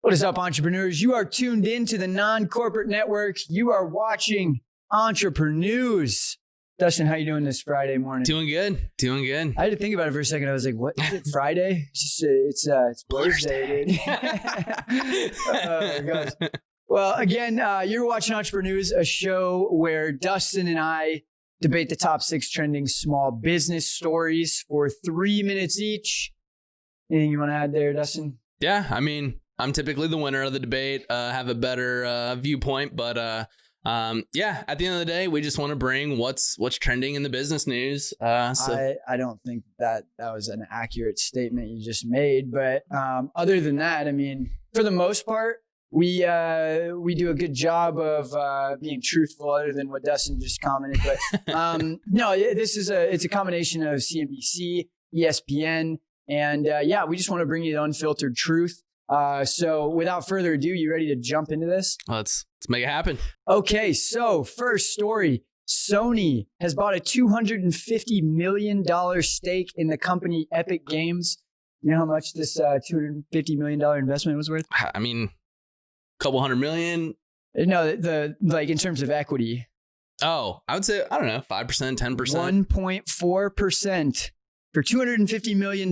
What is up, entrepreneurs? You are tuned in to the non-corporate network. You are watching Entreprenews. Dustin, how you doing this Friday morning? Doing good. I had to think about it for a second. I was like, what is it, Friday? It's Poised, dude. Oh, gosh. Well, again, you're watching Entreprenews, a show where Dustin and I debate the top 6 trending small business stories for 3 minutes each. Anything you want to add there, Dustin? Yeah, I mean, I'm typically the winner of the debate, have a better viewpoint, but yeah, at the end of the day, we just want to bring what's trending in the business news. I don't think that was an accurate statement you just made, but other than that, I mean, for the most part, we do a good job of being truthful, other than what Dustin just commented. But no, it's a combination of CNBC, ESPN, and yeah, we just want to bring you the unfiltered truth. So without further ado, you ready to jump into this? Let's make it happen. Okay, so first story. Sony has bought a $250 million stake in the company Epic Games. You know how much this $250 million investment was worth? I mean, a couple $100 million. No, the like in terms of equity. Oh, I would say, I don't know, 5%, 10%. 1.4% for $250 million.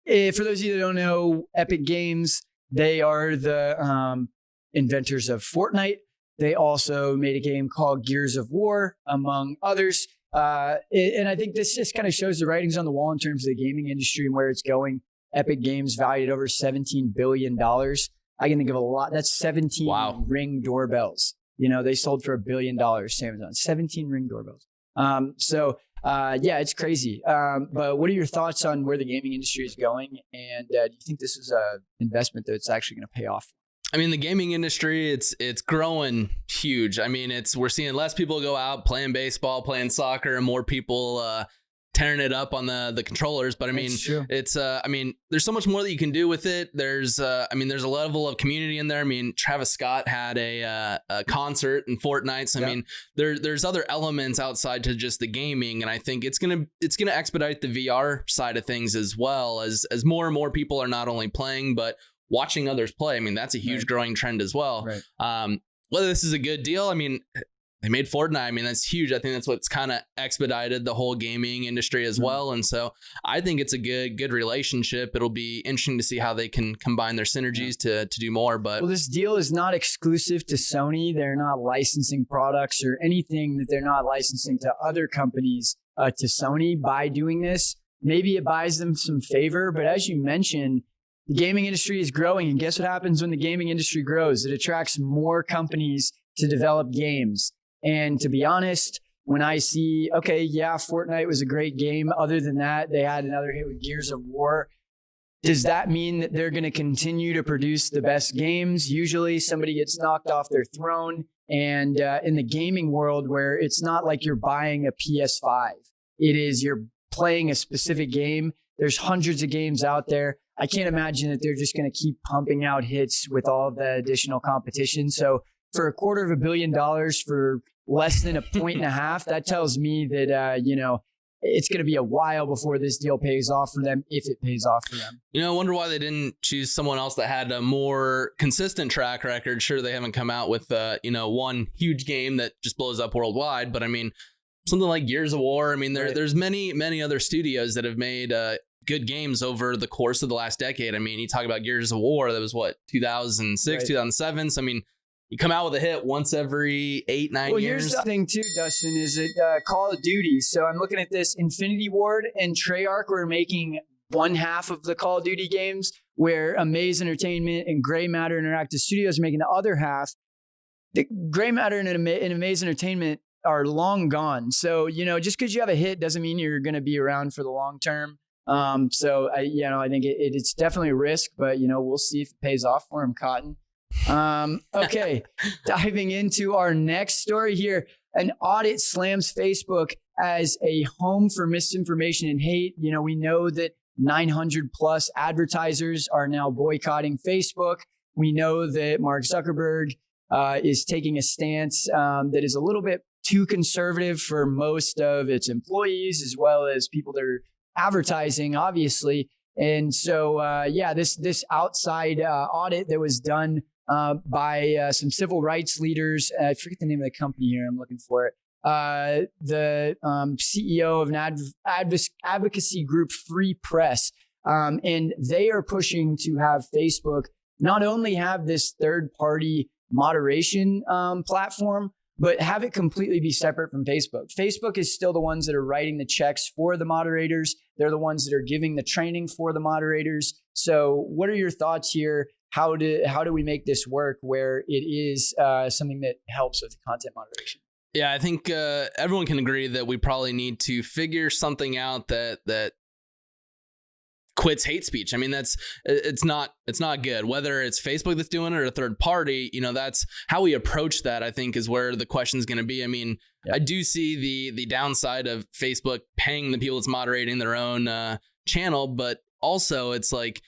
For those of you that don't know, Epic Games, they are the inventors of Fortnite. They also made a game called Gears of War, among others. And I think this just kind of shows the writings on the wall in terms of the gaming industry and where it's going. Epic Games valued at over $17 billion. I can think of a lot. That's 17 Ring doorbells. You know, they sold for $1 billion to Amazon. 17 Ring doorbells. Yeah, it's crazy. But what are your thoughts on where the gaming industry is going? And do you think this is an investment that's actually going to pay off? I mean, the gaming industry, it's growing huge. I mean, we're seeing less people go out playing baseball, playing soccer, and more people tearing it up on the controllers. But I mean, it's I mean, there's so much more that you can do with it. There's I mean, there's a level of community in there. I mean, Travis Scott had a concert in Fortnite. So, I mean, there's other elements outside to just the gaming, and I think it's gonna expedite the VR side of things as well, as more and more people are not only playing but watching others play. I mean, that's a huge growing trend as well. Whether this is a good deal, I mean, they made Fortnite. I mean, that's huge. I think that's what's kind of expedited the whole gaming industry as well. And so I think it's a good relationship. It'll be interesting to see how they can combine their synergies to do more. But well, this deal is not exclusive to Sony. They're not licensing products or anything that they're not licensing to other companies to Sony by doing this. Maybe it buys them some favor, but as you mentioned, the gaming industry is growing. And guess what happens when the gaming industry grows? It attracts more companies to develop games. And to be honest, when I see, okay, yeah, Fortnite was a great game. Other than that, they had another hit with Gears of War. Does that mean that they're going to continue to produce the best games? Usually somebody gets knocked off their throne. And in the gaming world, where it's not like you're buying a PS5, it is you're playing a specific game. There's hundreds of games out there. I can't imagine that they're just going to keep pumping out hits with all of the additional competition. So for $250 million for less than 1.5 points, that tells me that, you know, it's going to be a while before this deal pays off for them, if it pays off for them. You know, I wonder why they didn't choose someone else that had a more consistent track record. Sure, they haven't come out with, you know, one huge game that just blows up worldwide. But I mean, something like Gears of War. I mean, there's many other studios that have made good games over the course of the last decade. I mean, you talk about Gears of War, that was what, 2006, 2007. So, I mean, you come out with a hit once every 8-9 years. Well, here's the thing too, Dustin, is that Call of Duty. So I'm looking at this. Infinity Ward and Treyarch were making one half of the Call of Duty games, where Amaze Entertainment and Grey Matter Interactive Studios are making the other half. The Grey Matter and Amaze Entertainment are long gone. So, you know, just because you have a hit doesn't mean you're going to be around for the long term. So I think it's definitely a risk, but, you know, we'll see if it pays off for him, Cotton. Okay, diving into our next story here. An audit slams Facebook as a home for misinformation and hate. You know, we know that 900 plus advertisers are now boycotting Facebook. We know that Mark Zuckerberg is taking a stance that is a little bit too conservative for most of its employees, as well as people that are advertising. Obviously, And so, this outside audit that was done by some civil rights leaders, I forget the name of the company here, I'm looking for it. The CEO of an advocacy group, Free Press, and they are pushing to have Facebook not only have this third-party moderation platform, but have it completely be separate from Facebook. Facebook is still the ones that are writing the checks for the moderators. They're the ones that are giving the training for the moderators. So what are your thoughts here? How do we make this work where it is something that helps with content moderation? Yeah, I think everyone can agree that we probably need to figure something out that quits hate speech. I mean, it's not good. Whether it's Facebook that's doing it or a third party, that's how we approach that, I think, is where the question is going to be. I mean, I do see the downside of Facebook paying the people that's moderating their own channel, but also it's like,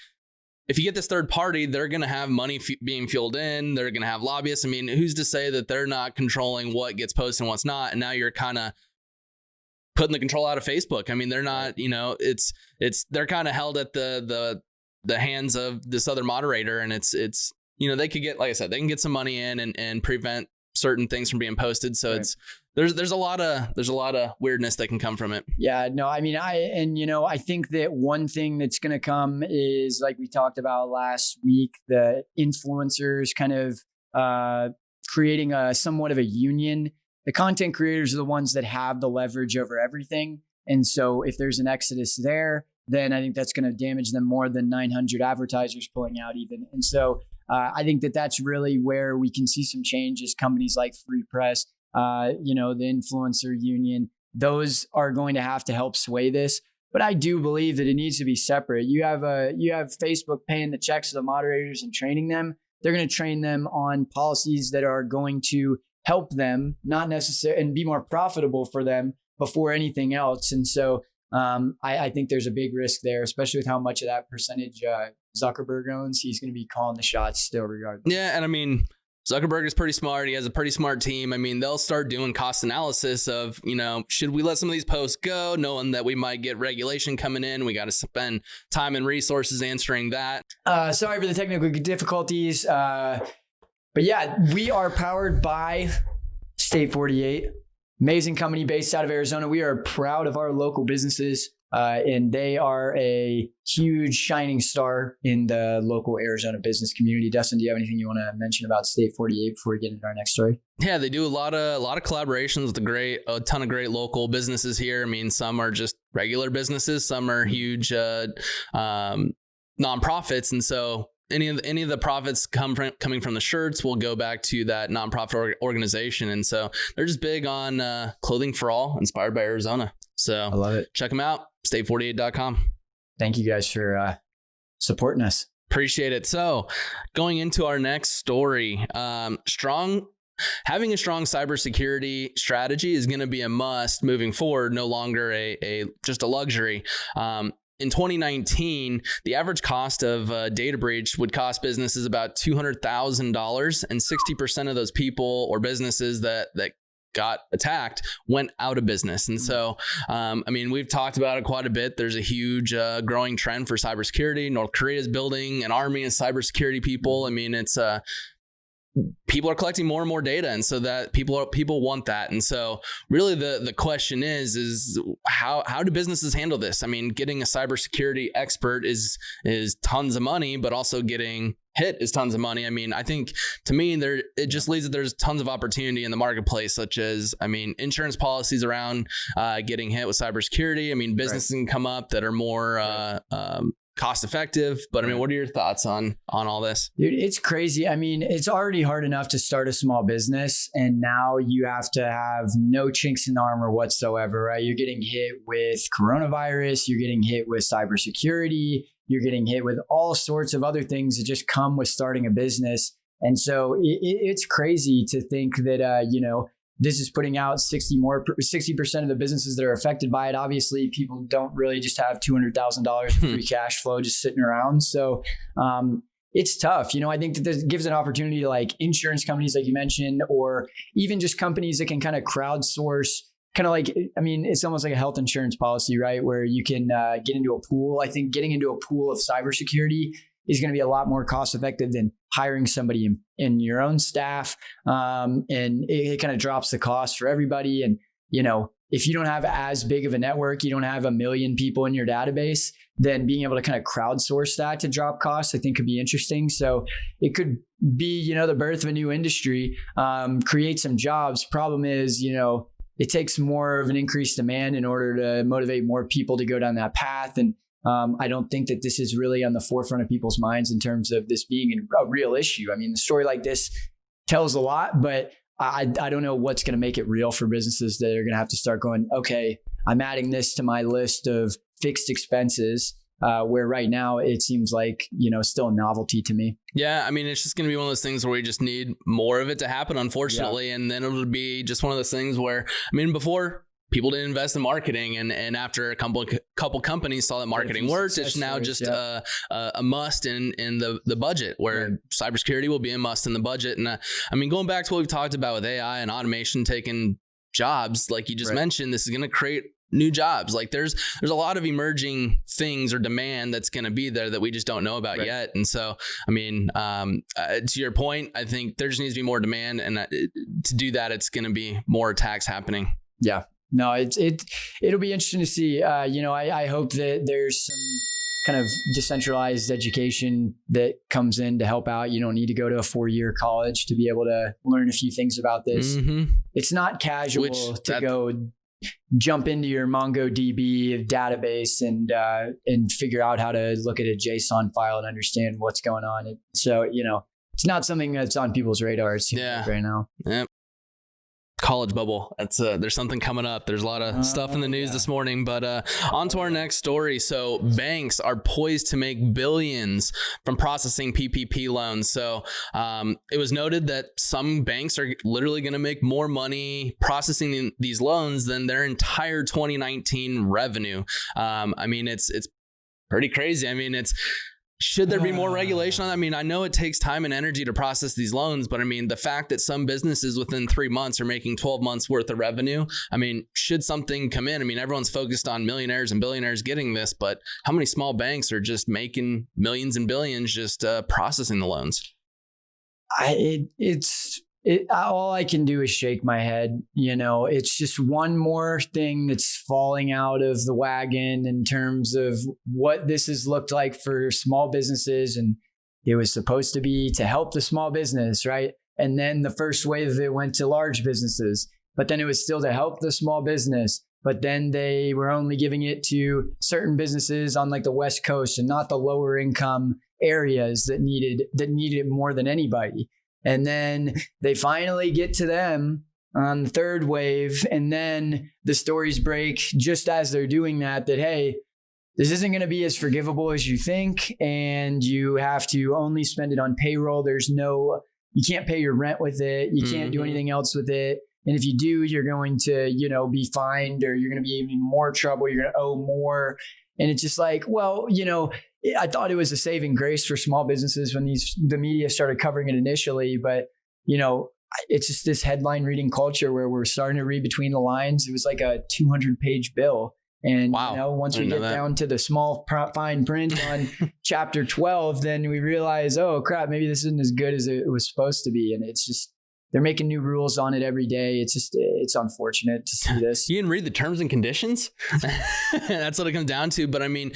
if you get this third party, they're going to have money being fueled in. They're going to have lobbyists. I mean, who's to say that they're not controlling what gets posted and what's not? And now you're kind of putting the control out of Facebook. I mean, they're not, they're kind of held at the hands of this other moderator, and it's they could get, like I said, they can get some money in and prevent certain things from being posted. So right. There's a lot of weirdness that can come from it. Yeah, no, I mean, I think that one thing that's going to come is, like we talked about last week, the influencers kind of creating somewhat of a union. The content creators are the ones that have the leverage over everything. And so if there's an exodus there, then I think that's going to damage them more than 900 advertisers pulling out even. And so I think that that's really where we can see some changes. Companies like Free Press, the influencer union, those are going to have to help sway this. But I do believe that it needs to be separate. You have Facebook paying the checks to the moderators and training them. They're going to train them on policies that are going to help them, not necessarily, and be more profitable for them before anything else. And so I think there's a big risk there, especially with how much of that percentage Zuckerberg owns. He's going to be calling the shots still regardless. Yeah. And I mean, Zuckerberg is pretty smart. He has a pretty smart team. I mean, they'll start doing cost analysis of, should we let some of these posts go, knowing that we might get regulation coming in? We got to spend time and resources answering that. Sorry for the technical difficulties. But yeah, we are powered by State 48, amazing company based out of Arizona. We are proud of our local businesses, and they are a huge shining star in the local Arizona business community. Dustin, do you have anything you want to mention about State 48 before we get into our next story? Yeah, they do a lot of collaborations with a ton of great local businesses here. I mean, some are just regular businesses, some are huge nonprofits, and so any of the profits coming from the shirts will go back to that nonprofit organization. And so they're just big on clothing for all, inspired by Arizona. So I love it. Check them out, state48.com. Thank you guys for supporting us. Appreciate it. So going into our next story, having a strong cybersecurity strategy is going to be a must moving forward, no longer just a luxury. In 2019, the average cost of a data breach would cost businesses about $200,000, and 60% of those people or businesses that got attacked went out of business. And so, we've talked about it quite a bit. There's a huge growing trend for cybersecurity. North Korea is building an army of cybersecurity people. I mean, it's people are collecting more and more data, and so that people want that. And so really the question is how do businesses handle this? I mean, getting a cybersecurity expert is tons of money, but also getting hit is tons of money. I mean, I think to me it just leads that there's tons of opportunity in the marketplace, such as, insurance policies around getting hit with cybersecurity. I mean, businesses can come up that are more cost effective, but what are your thoughts on all this? Dude, it's crazy. I mean, it's already hard enough to start a small business, and now you have to have no chinks in the armor whatsoever, right? You're getting hit with coronavirus, you're getting hit with cybersecurity, you're getting hit with all sorts of other things that just come with starting a business. And so it's crazy to think that, this is putting out 60% of the businesses that are affected by it. Obviously, people don't really just have $200,000 of free cash flow just sitting around. So it's tough. I think that this gives an opportunity to like insurance companies, like you mentioned, or even just companies that can kind of crowdsource kind of like, I mean, it's almost like a health insurance policy, right? Where you can get into a pool. I think getting into a pool of cybersecurity is going to be a lot more cost effective than hiring somebody in your own staff. And it kind of drops the cost for everybody. And, you know, if you don't have as big of a network, you don't have 1 million people in your database, then being able to kind of crowdsource that to drop costs, I think could be interesting. So it could be, you know, the birth of a new industry, create some jobs. Problem is, you know, it takes more of an increased demand in order to motivate more people to go down that path. And I don't think that this is really on the forefront of people's minds in terms of this being a real issue. I mean, the story like this tells a lot, but I don't know what's going to make it real for businesses that are going to have to start going, okay, I'm adding this to my list of fixed expenses, where right now it seems like, you know, still a novelty to me. Yeah. I mean, it's just going to be one of those things where we just need more of it to happen, unfortunately. Yeah. And then it'll be just one of those things where, I mean, before people didn't invest in marketing, and after a couple companies saw that marketing worked, it's now just a must in the budget, where cybersecurity will be a must in the budget. And I mean, going back to what we've talked about with AI and automation taking jobs, like you just mentioned, this is going to create new jobs. Like there's a lot of emerging things or demand that's going to be there that we just don't know about yet. And so, I mean, to your point, I think there just needs to be more demand, and to do that, it's going to be more attacks happening. Yeah. No, it'll be interesting to see. You know, I hope that there's some kind of decentralized education that comes in to help out. You don't need to go to a 4-year college to be able to learn a few things about this. Mm-hmm. It's not casual to go jump into your MongoDB database and figure out how to look at a JSON file and understand what's going on. So, you know, it's not something that's on people's radar, it seems like right now. Yep. College bubble. That's there's something coming up. There's a lot of stuff in the news this morning, but on to our next story. So banks are poised to make billions from processing PPP loans. So it was noted that some banks are literally going to make more money processing these loans than their entire 2019 revenue. I mean, it's pretty crazy. I mean, should there be more regulation on that? I mean, I know it takes time and energy to process these loans, but I mean, the fact that some businesses within 3 months are making 12 months worth of revenue, I mean, should something come in? I mean, everyone's focused on millionaires and billionaires getting this, but how many small banks are just making millions and billions just processing the loans? All I can do is shake my head. You know, it's just one more thing that's falling out of the wagon in terms of what this has looked like for small businesses. And it was supposed to be to help the small business, right? And then the first wave of it went to large businesses, but then it was still to help the small business. But then they were only giving it to certain businesses on like the West Coast and not the lower income areas that needed it more than anybody. And then they finally get to them on the third wave. And then the stories break just as they're doing that, hey, this isn't going to be as forgivable as you think. And you have to only spend it on payroll. You can't pay your rent with it. You can't do anything else with it. And if you do, you're going to, you know, be fined, or you're going to be in more trouble. You're going to owe more. And it's just like, well, you know, I thought it was a saving grace for small businesses when the media started covering it initially. But, you know, it's just this headline reading culture where we're starting to read between the lines. It was like a 200-page bill. And, you know, once we get down to the small fine print on chapter 12, then we realize, oh, crap, maybe this isn't as good as it was supposed to be. And it's just, they're making new rules on it every day. It's unfortunate to see this. You didn't read the terms and conditions? That's what it comes down to. But I mean,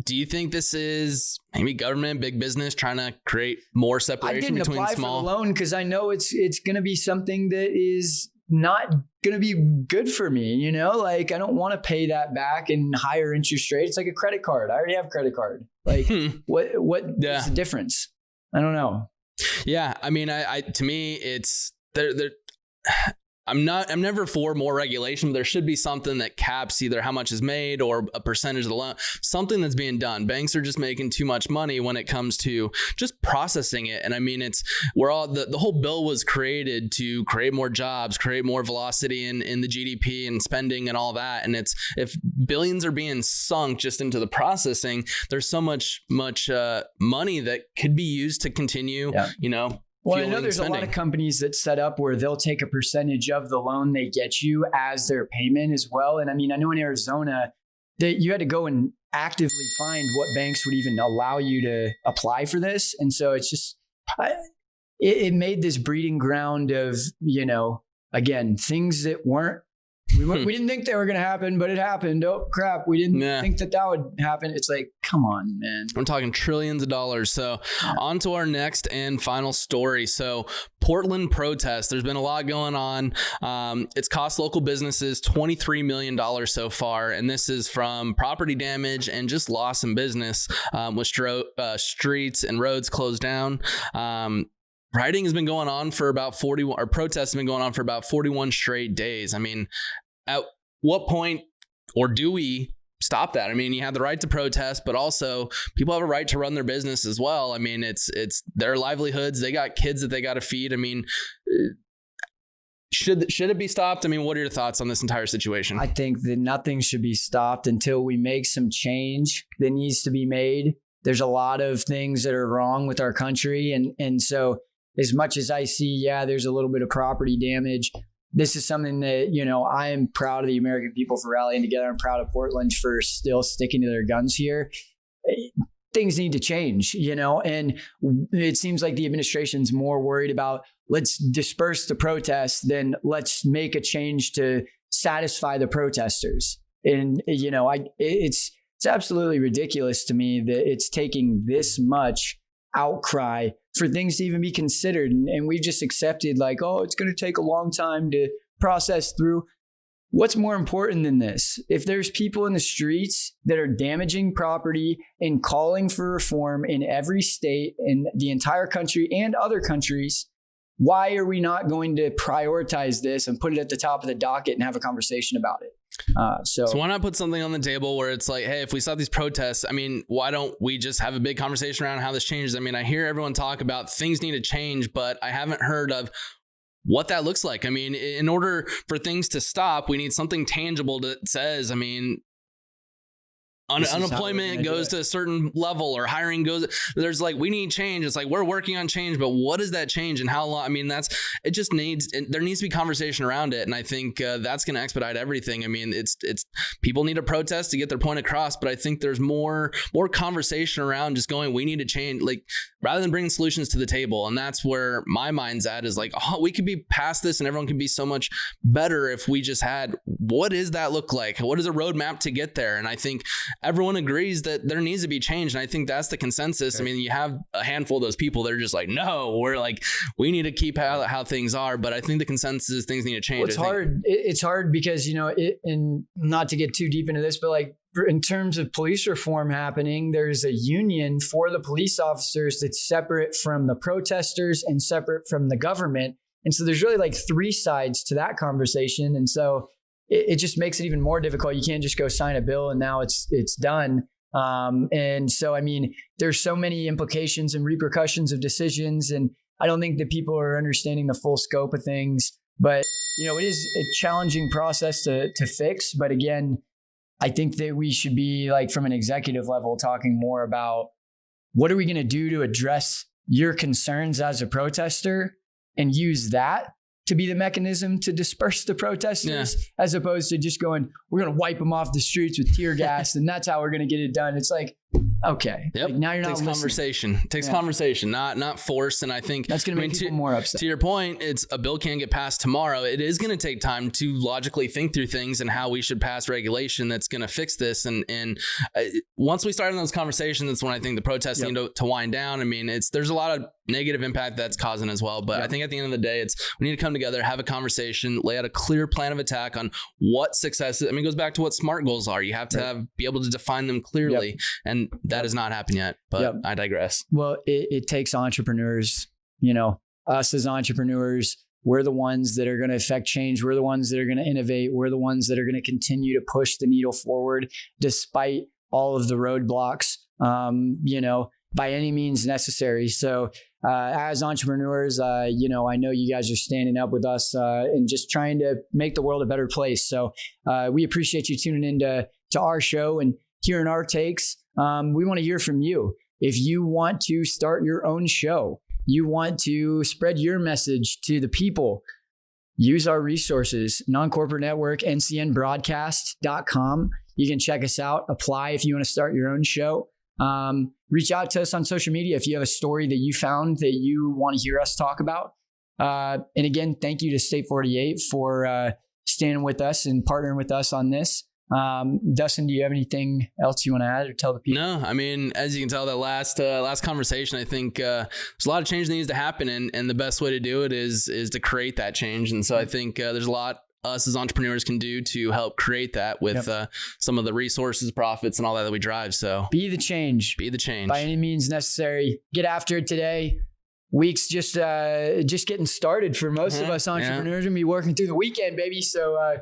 do you think this is maybe government, big business trying to create more separation between small? I didn't apply for the loan because I know it's going to be something that is not going to be good for me. You know, like I don't want to pay that back in higher interest rates. It's like a credit card. I already have a credit card. Like what is the difference? I don't know. Yeah. I mean, to me, it's I'm never for more regulation, but there should be something that caps either how much is made or a percentage of the loan, something that's being done. Banks are just making too much money when it comes to just processing it. And I mean, the whole bill was created to create more jobs, create more velocity in the GDP and spending and all that. And if billions are being sunk just into the processing, there's so much money that could be used to continue, you know, Well, I know there's a lot of companies that set up where they'll take a percentage of the loan they get you as their payment as well. And I mean, I know in Arizona that you had to go and actively find what banks would even allow you to apply for this. And so it's just, it made this breeding ground of, again, things that weren't, we didn't think they were going to happen, but it happened. Oh crap. We didn't think that would happen. It's like, come on, man. We're talking trillions of dollars. So on to our next and final story. So Portland protests, there's been a lot going on. It's cost local businesses $23 million so far. And this is from property damage and just loss in business, with streets and roads closed down. Rioting has been going on for about 41, or protests have been going on for about 41 straight days. I mean, at what point, or do we stop that? I mean, you have the right to protest, but also people have a right to run their business as well. I mean, it's their livelihoods. They got kids that they got to feed. I mean, should it be stopped? I mean, what are your thoughts on this entire situation? I think that nothing should be stopped until we make some change that needs to be made. There's a lot of things that are wrong with our country. And so as much as I see, there's a little bit of property damage, this is something that, I am proud of the American people for rallying together. I'm proud of Portland for still sticking to their guns here. Things need to change, and it seems like the administration's more worried about let's disperse the protests than let's make a change to satisfy the protesters. And, it's absolutely ridiculous to me that it's taking this much outcry for things to even be considered. And we've just accepted like, oh, it's going to take a long time to process through. What's more important than this? If there's people in the streets that are damaging property and calling for reform in every state in the entire country and other countries, why are we not going to prioritize this and put it at the top of the docket and have a conversation about it? So why not put something on the table where it's like, hey, if we stop these protests, I mean, why don't we just have a big conversation around how this changes? I mean, I hear everyone talk about things need to change, but I haven't heard of what that looks like. I mean, in order for things to stop, we need something tangible that says, I mean, unemployment goes to a certain level, or hiring goes, there's like, we need change. It's like, we're working on change, but what is that change and how long? I mean, there needs to be conversation around it. And I think that's going to expedite everything. I mean, it's people need to protest to get their point across, but I think there's more conversation around just going, we need to change, like, rather than bringing solutions to the table. And that's where my mind's at, is like, oh, we could be past this and everyone could be so much better if we just had, what does that look like? What is a roadmap to get there? And I think everyone agrees that there needs to be change. And I think that's the consensus. Okay. I mean, you have a handful of those people that are just like, no, we're like, we need to keep how things are. But I think the consensus is things need to change. Well, it's hard because, and not to get too deep into this, but like in terms of police reform happening, there's a union for the police officers that's separate from the protesters and separate from the government. And so there's really like three sides to that conversation. And so it just makes it even more difficult. You can't just go sign a bill and now it's done. And so, I mean, there's so many implications and repercussions of decisions. And I don't think that people are understanding the full scope of things. But, it is a challenging process to fix. But again, I think that we should be like from an executive level talking more about what are we going to do to address your concerns as a protester and use that to be the mechanism to disperse the protesters, as opposed to just going, we're going to wipe them off the streets with tear gas and that's how we're going to get it done. It's like, okay, yep. Like now you're not listening. It takes conversation, not force. And I think that's going to make people more upset. To your point, it's a bill can't get passed tomorrow. It is going to take time to logically think through things and how we should pass regulation that's going to fix this. And once we start in those conversations, that's when I think the protests need to wind down. I mean, there's a lot of negative impact that's causing as well. But I think at the end of the day, we need to come together, have a conversation, lay out a clear plan of attack on what success is. I mean, it goes back to what SMART goals are. You have to be able to define them clearly. And that has not happened yet, but I digress. Well, it takes entrepreneurs, us as entrepreneurs, we're the ones that are going to affect change. We're the ones that are going to innovate. We're the ones that are going to continue to push the needle forward despite all of the roadblocks, by any means necessary. So as entrepreneurs, I know you guys are standing up with us and just trying to make the world a better place. So we appreciate you tuning into our show and hearing our takes. We want to hear from you. If you want to start your own show, you want to spread your message to the people, use our resources, Non-Corporate Network, ncnbroadcast.com. You can check us out, apply if you want to start your own show. Reach out to us on social media if you have a story that you found that you want to hear us talk about. And again, thank you to State 48 for standing with us and partnering with us on this. Dustin, do you have anything else you want to add or tell the people? No, I mean, as you can tell, that last conversation, I think there's a lot of change that needs to happen, and the best way to do it is to create that change. And so I think there's a lot us as entrepreneurs can do to help create that with some of the resources, profits, and all that we drive. So be the change. Be the change by any means necessary. Get after it today. Week's just getting started for most of us entrepreneurs. We'll be working through the weekend, baby. So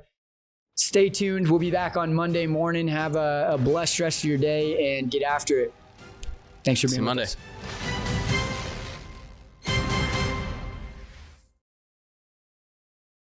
stay tuned. We'll be back on Monday morning. Have a blessed rest of your day and get after it. Thanks for being with us.